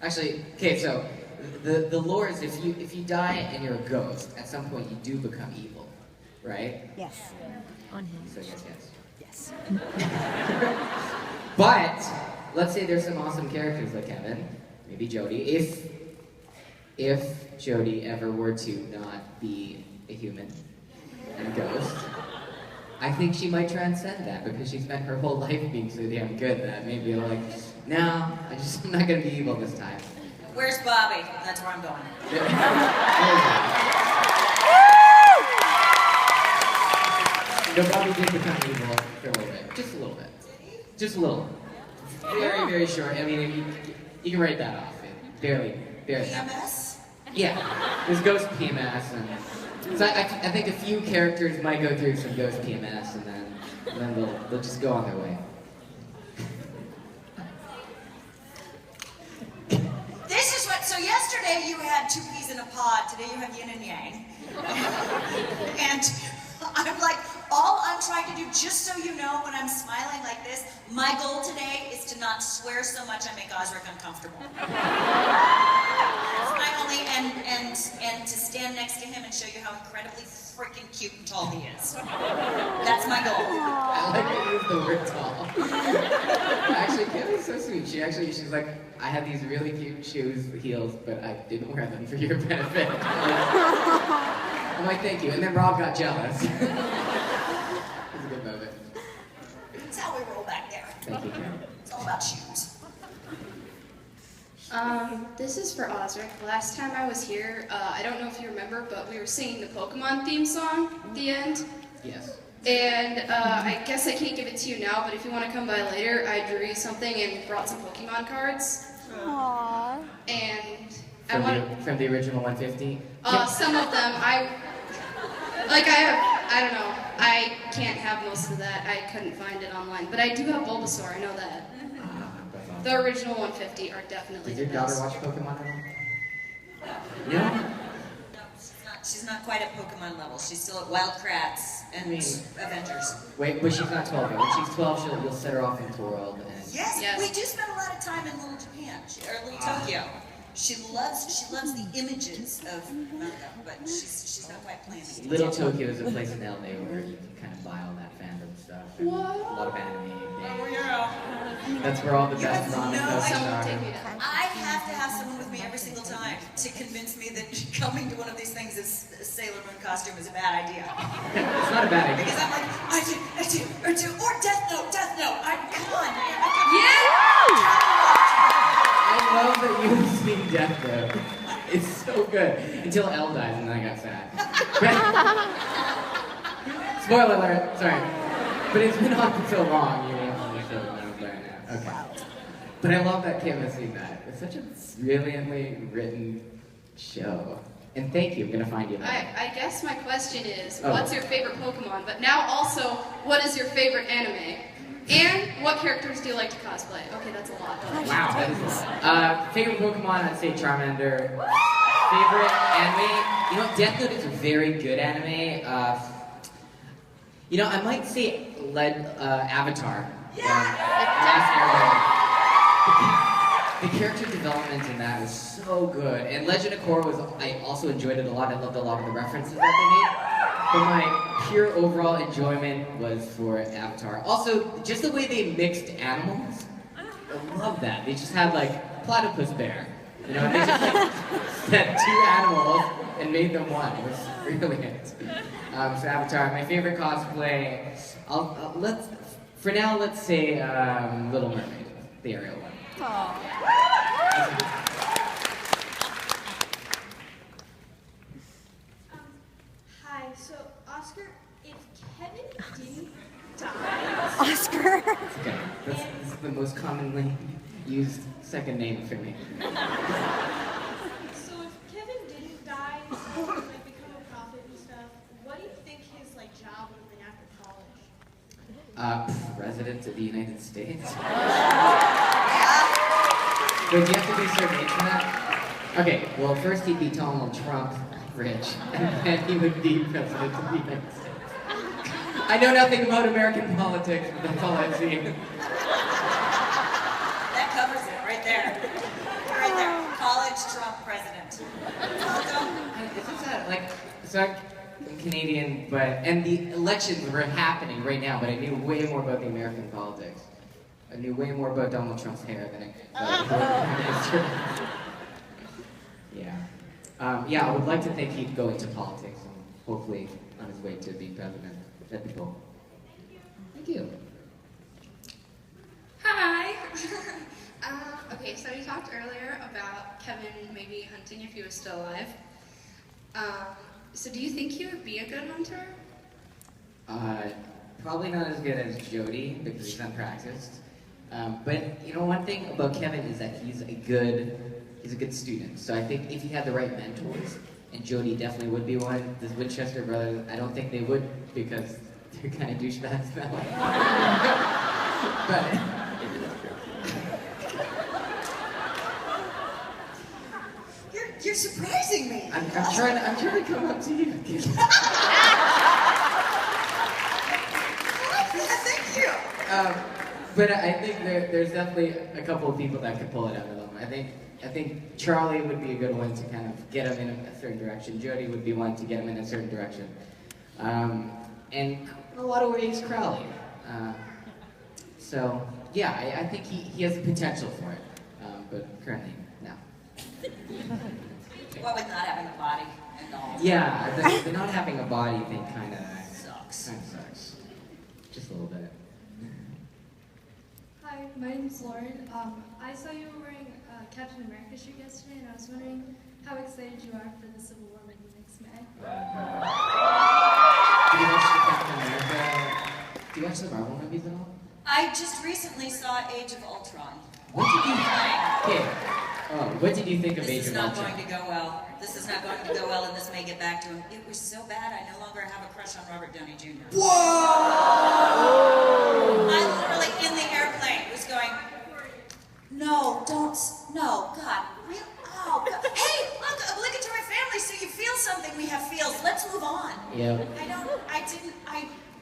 Actually, okay, so the lore is if you die and you're a ghost, at some point you do become evil, right? Yes. On him. So yes. Yes. But let's say there's some awesome characters like Kevin, maybe Jody. If Jody ever were to not be a human and a ghost, I think she might transcend that because she spent her whole life being so damn good that maybe like, no, I'm not gonna be evil this time. Where's Bobby? That's where I'm going. No, Bobby did become evil for a little bit. Just a little bit. Just a little. Very, very short. I mean, you can write that off. Barely. PMS? Yeah. There's ghost PMS, and so I think a few characters might go through some ghost PMS, and then they'll just go on their way. This is what, so yesterday you had two peas in a pod, today you have yin and yang. And I'm like, all I'm trying to do, just so you know, when I'm smiling like this, my goal today is to not swear so much I make Osric uncomfortable. That's my only, and to stand next to him and show you how incredibly freaking cute and tall he is. That's my goal. I like to use the word tall. Actually, Kelly's so sweet. She's like, I have these really cute heels, but I didn't wear them for your benefit. I'm like, thank you. And then Rob got jealous. It was a good moment. That's how we roll back there. Thank you, Kim. It's all about shoes. This is for Osric. Last time I was here, I don't know if you remember, but we were singing the Pokemon theme song at the end. Yes. And I guess I can't give it to you now, but if you want to come by later, I drew you something and brought some Pokemon cards. Aww. And From the original 150? some of them, I don't know, I can't have most of that. I couldn't find it online, but I do have Bulbasaur, I know that. That's awesome. The original 150 are definitely Did your the daughter best. watch Pokemon at all? No? No, she's not quite at Pokemon level. She's still at Wild Kratts and Avengers. Wait, but she's not 12 yet. When she's 12, you'll set her off into the world. And Yes, we do spend a lot of time in Little Japan, or Little Tokyo. She loves the images of manga, but she's not quite playing the game. Little Tokyo is a place in LA where you can kind of buy all that fandom stuff. And What? A lot of anime. Oh yeah. That's where all the You best have ramen no posts Someone are. take me down. I have to have someone with me every single time to convince me that coming to one of these things as a Sailor Moon costume is a bad idea. It's not a bad idea. Because I'm like, or Death Note. Come on, Yeah! I love that you've seen Death Note. It's so good. Until Elle dies and then I got sad. Spoiler alert, sorry. But it's been on for so long, you know, so I'm sorry now. Okay. But I love that Kim has seen that. It's such a brilliantly written show. And thank you, I'm gonna find you later. I guess my question is, Oh. what's your favorite Pokemon? But now also, what is your favorite anime? And what characters do you like to cosplay? Okay, that's a lot. Wow, that is a lot. Favorite Pokemon, I'd say Charmander. Favorite anime? You know, Death Note is a very good anime. You know, I might say Avatar. Last Airbender. The character development in that was so good. And Legend of Korra I also enjoyed it a lot. I loved a lot of the references that they made. But my pure overall enjoyment was for Avatar. Also, just the way they mixed animals. I love that. They just had like platypus bear. You know, they just like set two animals and made them one. It was brilliant. So Avatar, my favorite cosplay. For now, let's say Little Mermaid, the Ariel one. Hi, so Oscar, if Kevin didn't die, Oscar. Okay, this is the most commonly used second name for me. so if Kevin didn't die, and like become a prophet and stuff, what do you think his like job would have been after college? President of the United States. Wait, do you have to be a certain age for that? Okay, well, first he'd be Donald Trump rich, and then he would be president of the United States. I know nothing about American politics, but that's all I've seen. That covers it right there. Right there. so I'm Canadian, and the elections were happening right now, but I knew way more about the American politics. I knew way more about Donald Trump's hair than I did about Yeah. Yeah, I would like to think he'd go into politics and hopefully on his way to being president. That'd be cool. Thank you. Hi. Okay, so we talked earlier about Kevin maybe hunting if he was still alive. So do you think he would be a good hunter? Probably not as good as Jody because he's unpracticed. But you know, one thing about Kevin is that he's a good student. So I think if he had the right mentors, and Jody definitely would be one. The Winchester brothers, I don't think they would because they're kind of douchebags now. But. You're surprising me. I'm trying to come up to you. Thank you. But I think there's definitely a couple of people that could pull it out of them. I think Charlie would be a good one to kind of get him in a certain direction. Jody would be one to get him in a certain direction. And in a lot of ways, Crowley. So yeah, I think he has the potential for it. But currently, no. What with not having a body and all. Yeah, the not having a body thing kind of Sucks. Just a little bit. Hi, my name's Lauren. I saw you were wearing a Captain America shirt yesterday, and I was wondering how excited you are for the Civil War movie next May. Do you watch the Captain America? Do you watch the Marvel movies at all? I just recently saw Age of Ultron. What did you think? What did you think of Age This is of not Ultron? going to go well. This is not going to go well, and this may get back to him. It was so bad, I no longer have a crush on Robert Downey Jr. Whoa! I literally, in the airplane, was going, no, don't, no, God, real, oh, God. Hey, look, obligatory family, so you feel something, we have feels, let's move on. Yeah.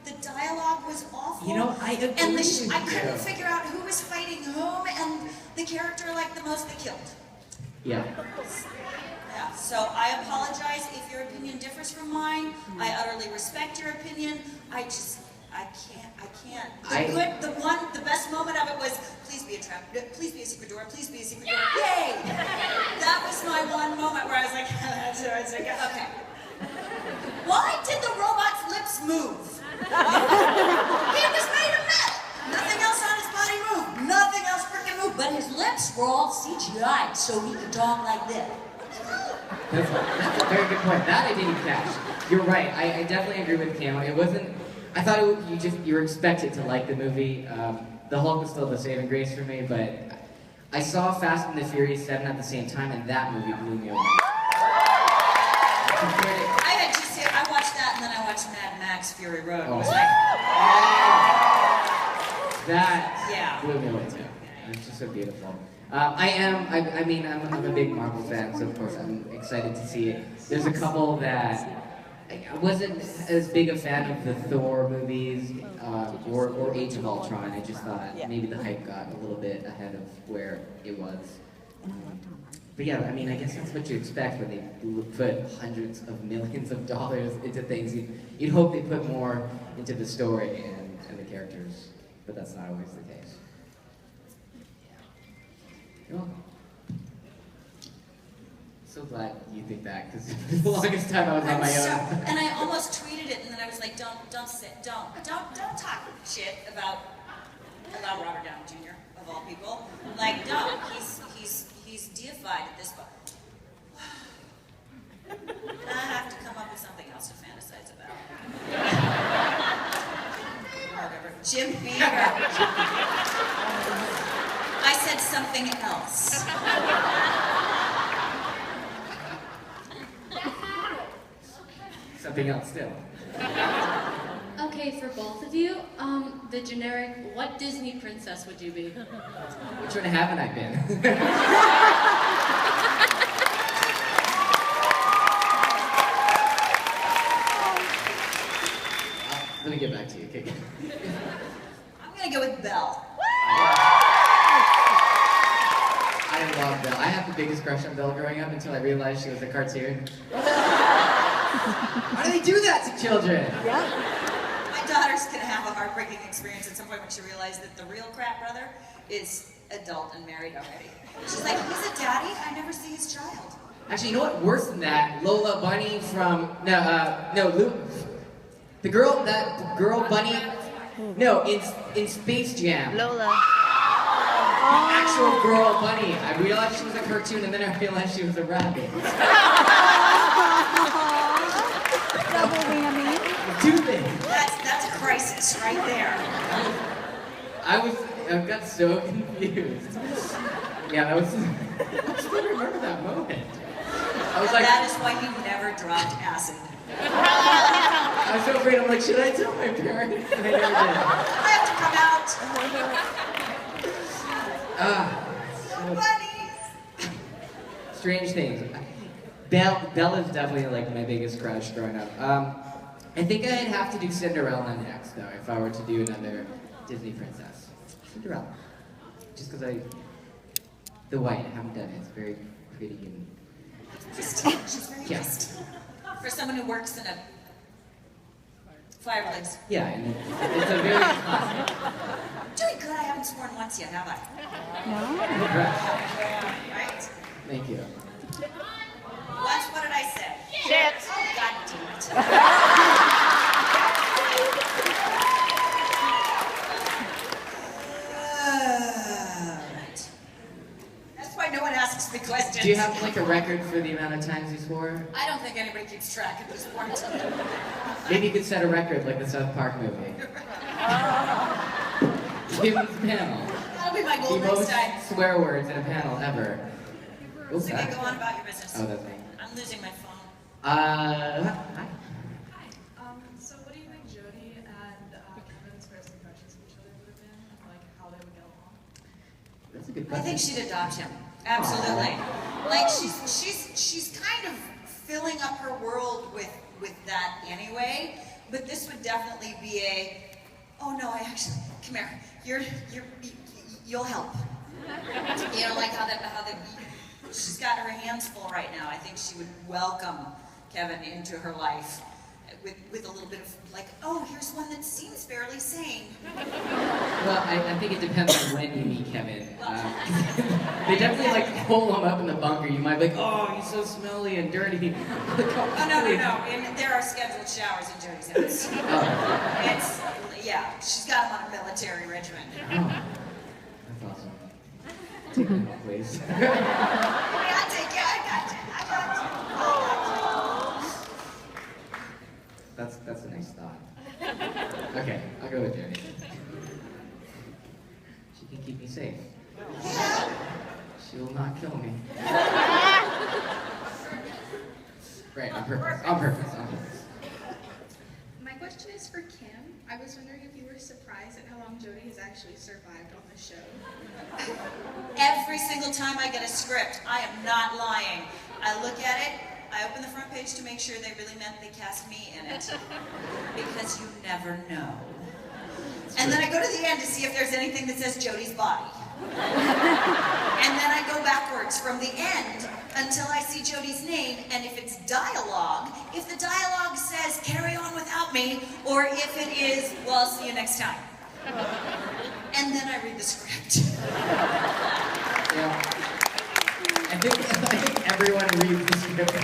The dialogue was awful. You know, I agree and with I you. couldn't figure out who was fighting whom, and the character I liked the most they killed. Yeah. Yeah, so I apologize if your opinion differs from mine. I utterly respect your opinion. I can't. The best moment of it was, please be a trap, please be a secret door, please be a secret door. Yay! That was my one moment where I was like, okay. Why did the robot's lips move? He was made of metal. Nothing else on his body moved. Nothing else freaking moved. But his lips were all CGI'd so he could talk like this. That's a very good point. That I didn't catch. You're right. I definitely agree with Cam. It wasn't. I thought you were expected to like the movie. The Hulk was still the saving grace for me, but I saw Fast and the Furious 7 at the same time, and that movie blew me away. I watched that, and then I watched Mad Max Fury Road. Oh. It was like, that blew me away too. It's just so beautiful. I'm a big Marvel fan, so of course I'm excited to see it. There's a couple that I wasn't as big a fan of the Thor movies or Age of Ultron. I just thought maybe the hype got a little bit ahead of where it was. But yeah, I mean, I guess that's what you expect when they put hundreds of millions of dollars into things. You'd hope they put more into the story and the characters, but that's not always the case. You're welcome. So glad you think that, because the longest time I was on my own. And I almost tweeted it, and then I was like, don't talk shit about Robert Downey Jr. of all people. Like, don't. He's deified at this point. And I have to come up with something else to fantasize about. Whatever. Jim Beaver. I said something else. Something else still. Okay, for both of you, the generic, what Disney princess would you be? Which one haven't I been? Let me get back to you, okay? I'm gonna go with Belle. I love Belle. I had the biggest crush on Belle growing up until I realized she was a cartoon. Why do they do that to children? My daughter's gonna have a heartbreaking experience at some point when she realized that the real crap brother is adult and married already. She's like, he's a daddy? I never see his child. Actually, you know what? Worse than that, Lola Bunny from the girl Bunny. No, in Space Jam. Lola. Actual girl Bunny. I realized she was a cartoon, and then I realized she was a rabbit. Double whammy. Two things. That's a crisis right there. I got so confused. Yeah, that was. I still remember that moment. I was like, That is why he never dropped acid. I was so afraid. I'm like, should I tell my parents? And I never did. I have to come out. So Buddy. strange things. Bella's definitely like my biggest crush growing up. I think I'd have to do Cinderella next, though, if I were to do another Disney princess. Cinderella. Just because the white, I haven't done it. It's very pretty and. Pristine. She's very Yeah. pristine. For someone who works in a fireplace. Yeah, and it's a very classic. Doing good. I haven't sworn once yet, have I? Right? Thank you. Once, what did I say? Shit. Oh, God damn it. Right. That's why no one asks me questions. Do you have like a record for the amount of times you swore? I don't think anybody keeps track at this point. Maybe you could set a record like the South Park movie. Kim's panel. That'll be my goal The next most time. swear words in a panel ever. Oops, So you can go on about your business. Oh, that's me. I'm losing my phone. Hi. Hi. So what do you think Jody and Kevin's first impressions of each other would have been? Like how they would get along? That's a good I question. think she'd adopt him. Absolutely. Like she's kind of filling up her world with that anyway. But this would definitely be a, oh no, I actually, come here. You'll help. You know, like how she's got her hands full right now. I think she would welcome Kevin into her life with a little bit of like, oh, here's one that seems fairly sane. Well, I think it depends on when you meet Kevin. They definitely like pull him up in the bunker. You might be like, oh, he's so smelly and dirty. Oh, no. And there are scheduled showers in Jody's house. Oh, It's, yeah, she's got him on a military regimen. that's awesome. Take me home, please. I take you, I got you. That's a nice thought. Okay, I'll go with Jody. She can keep me safe. She will not kill me. Right, on purpose. On purpose. My question is for Kim. I was wondering if you were surprised at how long Jody has actually survived on the show. Every single time I get a script, I am not lying. I look at it, I open the front page to make sure they really meant they cast me in it. Because you never know. And then I go to the end to see if there's anything that says Jody's body. And then I go backwards from the end until I see Jody's name, and if it's dialogue, if the dialogue says, carry on without me, or if it is, well, I'll see you next time. And then I read the script. Yeah. I think everyone reads the script.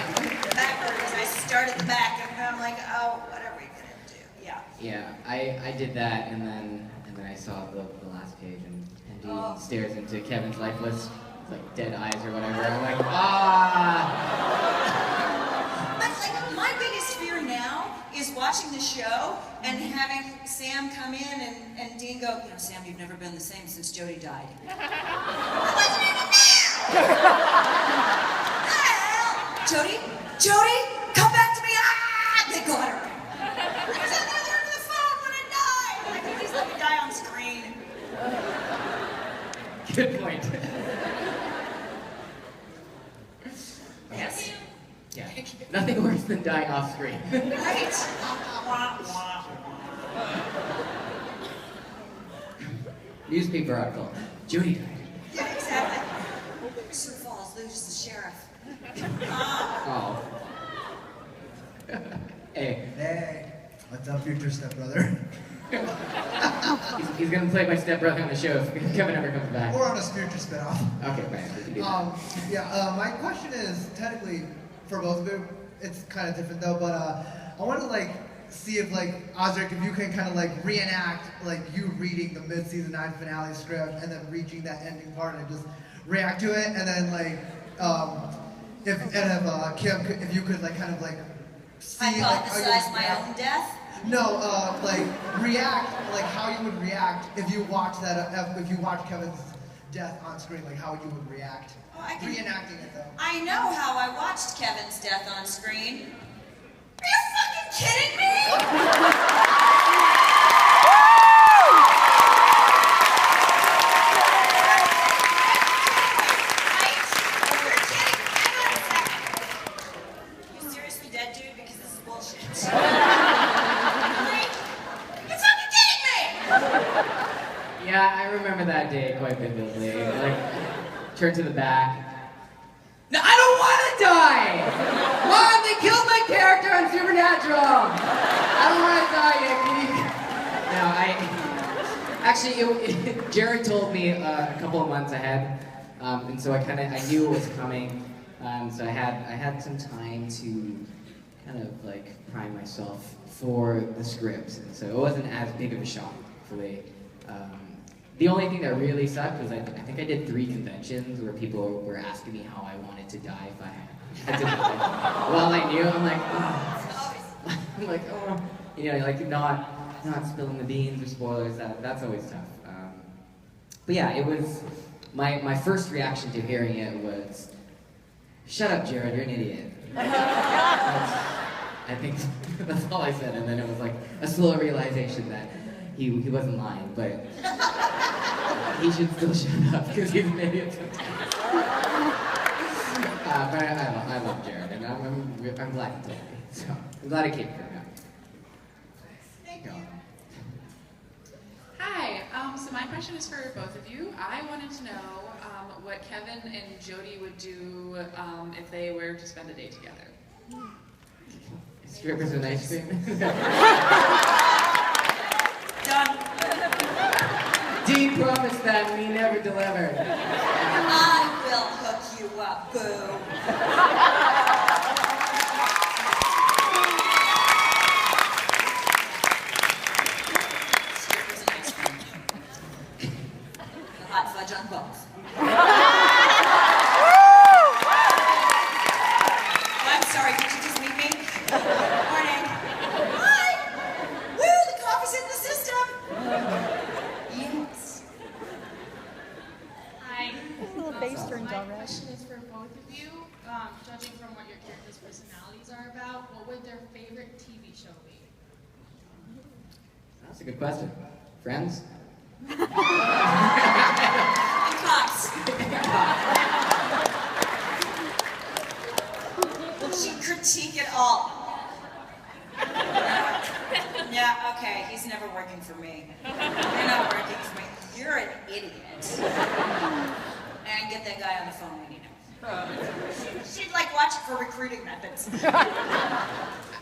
Backwards, I start at the back, and I'm like, oh, what are we gonna do? Yeah. Yeah, I did that, and then I saw the last page, and Dean stares into Kevin's lifeless, like dead eyes or whatever. I'm like, ah. But like, my biggest fear now is watching the show and having Sam come in and Dean go, you know, Sam, you've never been the same since Jody died. I wasn't even there! Jody, come back to me! Ah! They got her. I was on the other end of the phone when it died. Like, please let me die on screen. Good point. Yes. Yeah. Nothing worse than dying off screen. Right? Newspaper article. Jody died. Yeah, exactly. Sioux Falls loses the sheriff. Oh. Hey. Hey, what's up, future stepbrother? He's gonna play my stepbrother on the show if Kevin ever comes back. Or on a spiritual spinoff. Okay, right. We can do that. My question is technically for both of you. It's kind of different though, but I want to like see if like Osric, if you can kind of like reenact like you reading the mid-season 9 finale script and then reaching that ending part and just react to it, and then like if Kim, if you could like kind of like see like how you Hypothesize would my react. own death? No, like react, like how you would react if you watched that, if you watched Kevin's death on screen, like how you would react. Oh, I can- Reenacting it though. I know how I watched Kevin's death on screen. Are you fucking kidding me? You're kidding. Hang on a second. You seriously dead, dude? Because this is bullshit. Really? You're fucking kidding me! Yeah, I remember that day quite vividly. Like, turn to the back. No, I don't want to die! Mom, they killed my character on Supernatural! I don't want to die yet, can you... No, Actually, Jared told me a couple of months ahead, and so I knew it was coming. So I had some time to kind of like prime myself for the script, and so it wasn't as big of a shock, hopefully. The only thing that really sucked was I think I did 3 conventions where people were asking me how I wanted to die if I had to die. Well, I knew, I'm like, oh, you know, like not spilling the beans or spoilers. That's always tough. But yeah, it was my first reaction to hearing it was, "Shut up, Jared, you're an idiot." I think that's all I said, and then it was like a slow realization that he wasn't lying, but he should still shut up because he's an idiot sometimes. But I love Jared, and I'm glad he told me. So I'm glad I came from him. Thank you. Hi, so my question is for both of you. I wanted to know what Kevin and Jody would do if they were to spend a day together. Strippers and ice cream. Done. Dee promised that and he never delivered. I will hook you up, boo. Strippers and ice cream. The hot fudge on both. I'm sorry, did you just meet me? Morning. Hi! Woo, the coffee's in the system! Yes. Hi. Little bass turns My already. question is for both of you. Judging from what your characters' personalities are about, what would their favorite TV show be? That's a good question. Friends? And cops. She critique it all. Yeah, okay, he's never working for me. You're not working for me. You're an idiot. And get that guy on the phone when you know. She'd like watch it for recruiting methods.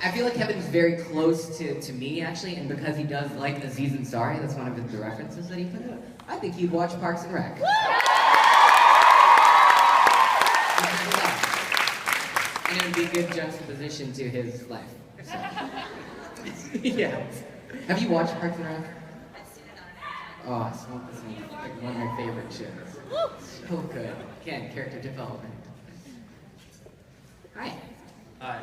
I feel like Kevin's very close to me, actually, and because he does like Aziz Ansari, that's one of the references that he put out, I think he'd watch Parks and Rec. And it would be a good juxtaposition to his life. So. Yeah. Have you watched Parks and Rec? I've seen it on an airplane. Oh, it's like one of my favorite shows. So good. Again, character development. Hi. Hi.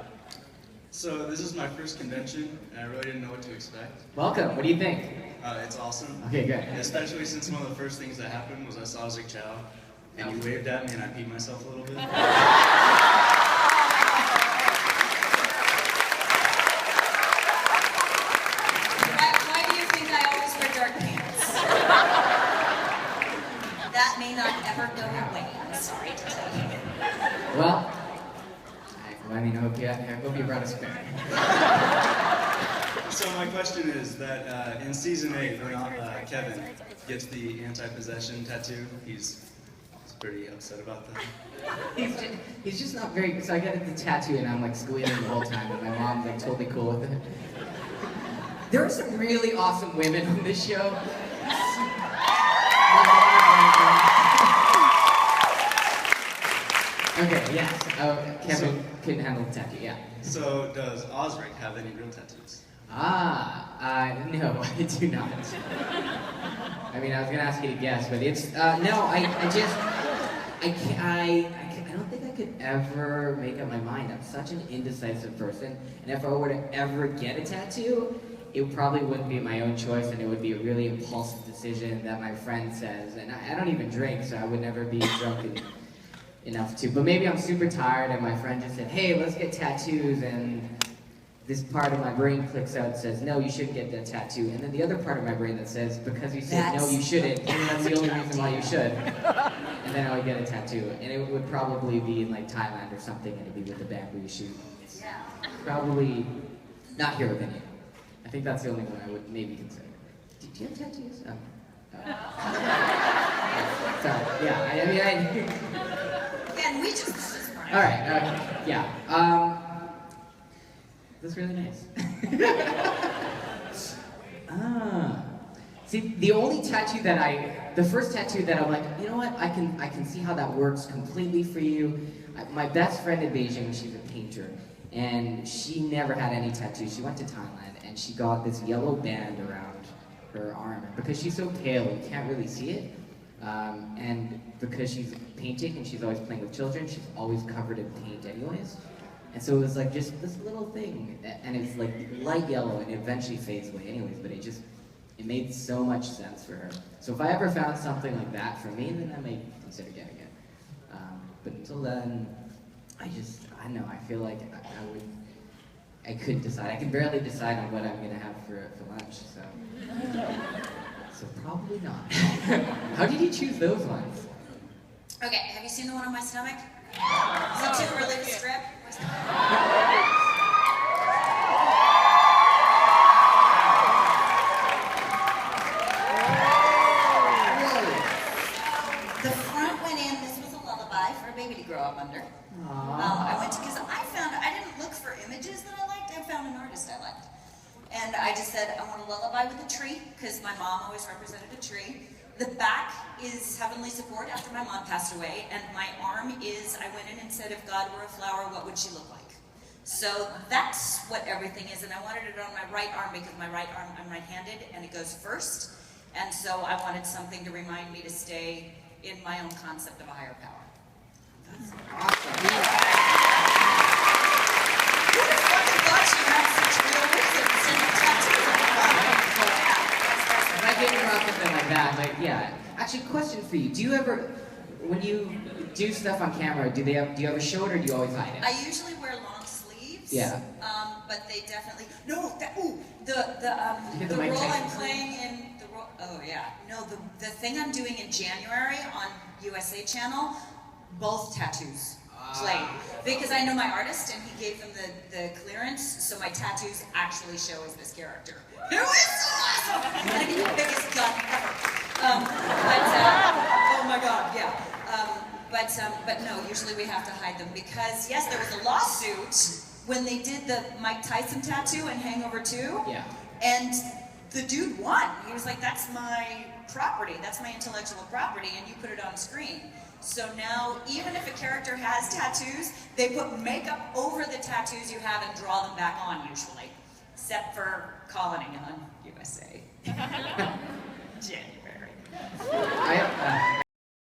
So this is my first convention, and I really didn't know what to expect. Welcome. What do you think? It's awesome. Okay, good. Especially since one of the first things that happened was I saw Zick Chow, and you waved at me, and I peed myself a little bit. Why do you think I always wear dark pants? That may not ever go away, I'm sorry to tell you. Well, I mean, I hope you brought us back. So my question is that in season 8, when Kevin gets the anti-possession tattoo, he's awesome. pretty upset about that. He's just not very. So I get the tattoo and I'm like squealing the whole time, and my mom's like totally cool with it. There are some really awesome women on this show. Okay, yes. Kevin couldn't handle the tattoo, yeah. So does Osric have any real tattoos? No, I do not. I mean, I was gonna ask you to guess, but it's, no, I don't think I could ever make up my mind. I'm such an indecisive person, and if I were to ever get a tattoo, it probably wouldn't be my own choice, and it would be a really impulsive decision that my friend says, and I don't even drink, so I would never be drunk enough to. But maybe I'm super tired, and my friend just said, hey, let's get tattoos, and this part of my brain clicks out and says, no, you shouldn't get that tattoo. And then the other part of my brain that says, because you said no, you shouldn't, and that's the only reason why you should. And then I would get a tattoo. And it would probably be in like Thailand or something, and it'd be with the band we shoot. Probably not Hero Venue. I think that's the only one I would maybe consider. Do you have tattoos? Oh. Sorry, yeah, I mean, And we just this morning. all right, yeah. That's really nice. See, the only tattoo that the first tattoo that I'm like, you know what, I can see how that works completely for you. My best friend in Beijing, she's a painter, and she never had any tattoos. She went to Thailand, and she got this yellow band around her arm. And because she's so pale, you can't really see it. And because she's painting and she's always playing with children, she's always covered in paint anyways. And so it was like just this little thing, and it's like light yellow, and it eventually fades away anyways, but it made so much sense for her. So if I ever found something like that for me, then I may consider getting it. But until then, I don't know, I feel like I couldn't decide. I can barely decide on what I'm gonna have for lunch, so probably not. How did you choose those ones? Okay, have you seen the one on my stomach? Is it too early to strip? The front went in, this was a lullaby for a baby to grow up under. I went to, because I didn't look for images that I liked, I found an artist I liked. And I just said, I want a lullaby with a tree, because my mom always represented a tree. The back is heavenly support after my mom passed away, and my arm is, I went in and said, if God were a flower, what would she look like? So that's what everything is, and I wanted it on my right arm because my right arm, I'm right-handed, and it goes first. And so I wanted something to remind me to stay in my own concept of a higher power. That's awesome. Who the fucking thought she had such real reasons and tattoos on her body? I didn't rock something like that, but yeah. Actually, question for you. Do you ever, when you do stuff on camera, do you ever show it or do you always hide it? I usually wear long sleeves. Yeah. But they definitely, the role I'm playing in, oh yeah. No, the thing I'm doing in January on USA Channel, both tattoos played. Because I know my artist and he gave them the clearance, so my tattoos actually show as this character. Who is so awesome! I'm gonna be the biggest gun ever. Oh my god, yeah. But no, usually we have to hide them because, yes, there was a lawsuit when they did the Mike Tyson tattoo in Hangover 2. Yeah. And the dude won. He was like, that's my property, that's my intellectual property, and you put it on screen. So now, even if a character has tattoos, they put makeup over the tattoos you have and draw them back on, usually. Except for Colony on USA.